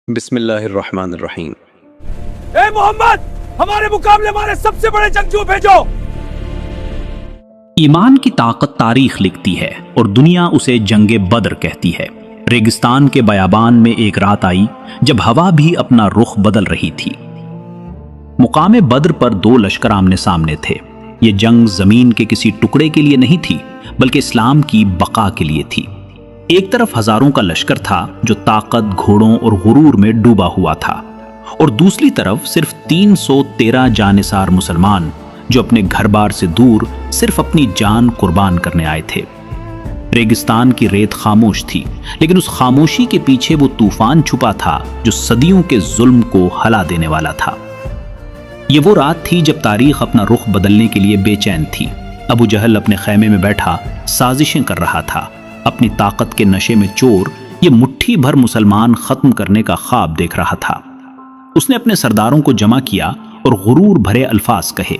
بسم اللہ الرحمن الرحیم۔ اے محمد، ہمارے مقابلے ہمارے سب سے بڑے جنگجو بھیجو۔ ایمان کی طاقت تاریخ لکھتی ہے اور دنیا اسے جنگ بدر کہتی ہے۔ ریگستان کے بیابان میں ایک رات آئی جب ہوا بھی اپنا رخ بدل رہی تھی۔ مقام بدر پر دو لشکر آمنے سامنے تھے۔ یہ جنگ زمین کے کسی ٹکڑے کے لیے نہیں تھی بلکہ اسلام کی بقا کے لیے تھی۔ ایک طرف ہزاروں کا لشکر تھا جو طاقت، گھوڑوں اور غرور میں ڈوبا ہوا تھا، اور دوسری طرف صرف 313 جانثار مسلمان جو اپنے گھر بار سے دور صرف اپنی جان قربان کرنے آئے تھے۔ ریگستان کی ریت خاموش تھی، لیکن اس خاموشی کے پیچھے وہ طوفان چھپا تھا جو صدیوں کے ظلم کو ہلا دینے والا تھا۔ یہ وہ رات تھی جب تاریخ اپنا رخ بدلنے کے لیے بے چین تھی۔ ابو جہل اپنے خیمے میں بیٹھا سازشیں کر رہا تھا۔ اپنی طاقت کے نشے میں چور یہ مٹھی بھر مسلمان ختم کرنے کا خواب دیکھ رہا تھا۔ اس نے اپنے سرداروں کو جمع کیا اور غرور بھرے الفاظ کہے،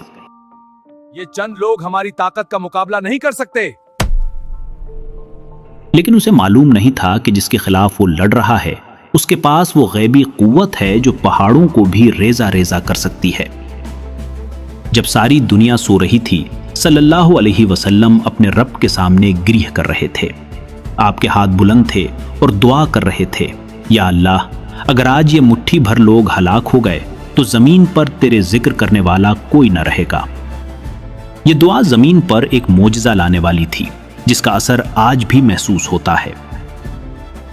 یہ چند لوگ ہماری طاقت کا مقابلہ نہیں کر سکتے۔ لیکن اسے معلوم نہیں تھا کہ جس کے خلاف وہ لڑ رہا ہے اس کے پاس وہ غیبی قوت ہے جو پہاڑوں کو بھی ریزہ ریزہ کر سکتی ہے۔ جب ساری دنیا سو رہی تھی، صلی اللہ علیہ وسلم اپنے رب کے سامنے گریہ کر رہے تھے۔ آپ کے ہاتھ بلند تھے اور دعا کر رہے تھے، یا اللہ، اگر آج یہ مٹھی بھر لوگ ہلاک ہو گئے تو زمین پر تیرے ذکر کرنے والا کوئی نہ رہے گا۔ یہ دعا زمین پر ایک معجزہ لانے والی تھی جس کا اثر آج بھی محسوس ہوتا ہے۔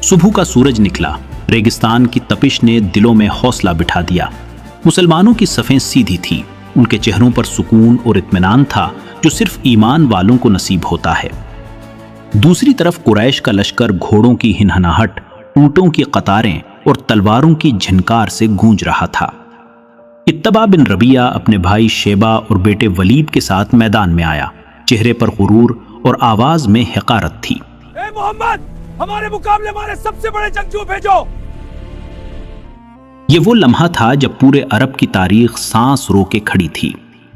صبح کا سورج نکلا، ریگستان کی تپش نے دلوں میں حوصلہ بٹھا دیا۔ مسلمانوں کی صفیں سیدھی تھی، ان کے چہروں پر سکون اور اطمینان تھا جو صرف ایمان والوں کو نصیب ہوتا ہے۔ دوسری طرف قریش کا لشکر گھوڑوں کی ہنہناہٹ، اونٹوں کی قطاریں اور تلواروں کی جھنکار سے گونج رہا تھا۔ اتبا بن ربیعہ اپنے بھائی شیبہ اور بیٹے ولید کے ساتھ میدان میں آیا۔ چہرے پر غرور اور آواز میں حقارت تھی۔ اے محمد، ہمارے مقابلے ہمارے سب سے بڑے جنگجو بھیجو۔ یہ وہ لمحہ تھا جب پورے عرب کی تاریخ سانس رو کے کھڑی تھی،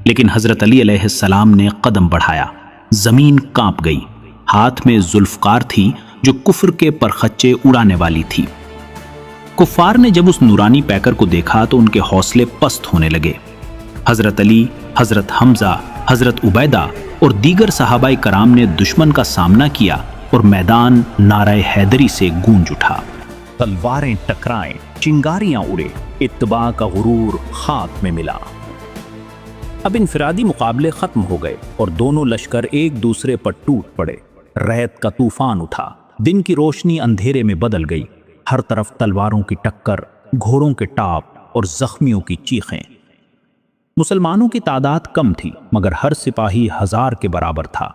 لیکن حضرت علی علیہ السلام نے قدم بڑھایا۔ زمین کانپ گئی۔ ہاتھ میں ذوالفقار تھی جو کفر کے پرخچے اڑانے والی تھی۔ کفار نے جب اس نورانی پیکر کو دیکھا تو ان کے حوصلے پست ہونے لگے۔ حضرت علی، حضرت حمزہ، حضرت عبیدہ اور دیگر صحابہ کرام نے دشمن کا سامنا کیا اور میدان نعرہ حیدری سے گونج اٹھا۔ تلواریں ٹکرائیں، چنگاریاں اڑے، اتباع کا غرور خاک میں ملا۔ اب انفرادی مقابلے ختم ہو گئے اور دونوں لشکر ایک دوسرے پر ٹوٹ پڑے۔ ریت کا طوفان اٹھا، دن کی روشنی اندھیرے میں بدل گئی۔ ہر طرف تلواروں کی ٹکر، گھوڑوں کے ٹاپ اور زخمیوں کی چیخیں۔ مسلمانوں کی تعداد کم تھی مگر ہر سپاہی 1000 کے برابر تھا۔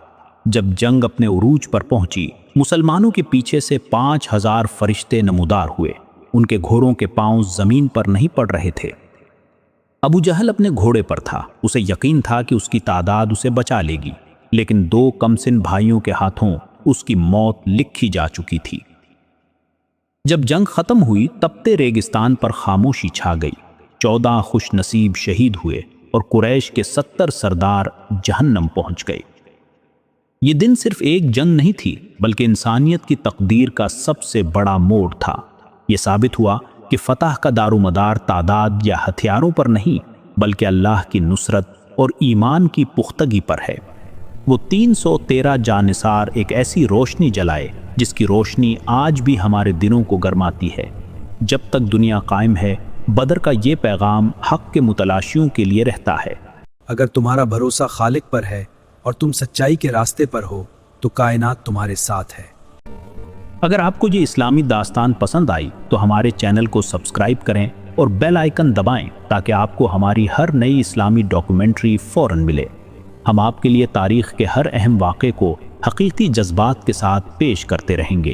جب جنگ اپنے عروج پر پہنچی، مسلمانوں کے پیچھے سے 5000 فرشتے نمودار ہوئے۔ ان کے گھوڑوں کے پاؤں زمین پر نہیں پڑ رہے تھے۔ ابو جہل اپنے گھوڑے پر تھا، اسے یقین تھا کہ اس کی تعداد اسے بچا لے گی، لیکن 2 کمسن بھائیوں کے ہاتھوں اس کی موت لکھی جا چکی تھی۔ جب جنگ ختم ہوئی، تپتے ریگستان پر خاموشی چھا گئی۔ 14 خوش نصیب شہید ہوئے اور قریش کے 70 سردار جہنم پہنچ گئے۔ یہ دن صرف ایک جنگ نہیں تھی بلکہ انسانیت کی تقدیر کا سب سے بڑا موڑ تھا۔ یہ ثابت ہوا کہ فتح کا دارومدار تعداد یا ہتھیاروں پر نہیں بلکہ اللہ کی نصرت اور ایمان کی پختگی پر ہے۔ وہ 313 جانثار ایک ایسی روشنی جلائے جس کی روشنی آج بھی ہمارے دلوں کو گرماتی ہے۔ جب تک دنیا قائم ہے، بدر کا یہ پیغام حق کے متلاشیوں کے لیے رہتا ہے۔ اگر تمہارا بھروسہ خالق پر ہے اور تم سچائی کے راستے پر ہو تو کائنات تمہارے ساتھ ہے۔ اگر آپ کو یہ اسلامی داستان پسند آئی تو ہمارے چینل کو سبسکرائب کریں اور بیل آئیکن دبائیں تاکہ آپ کو ہماری ہر نئی اسلامی ڈاکومنٹری فوراً ملے۔ ہم آپ کے لیے تاریخ کے ہر اہم واقعے کو حقیقی جذبات کے ساتھ پیش کرتے رہیں گے۔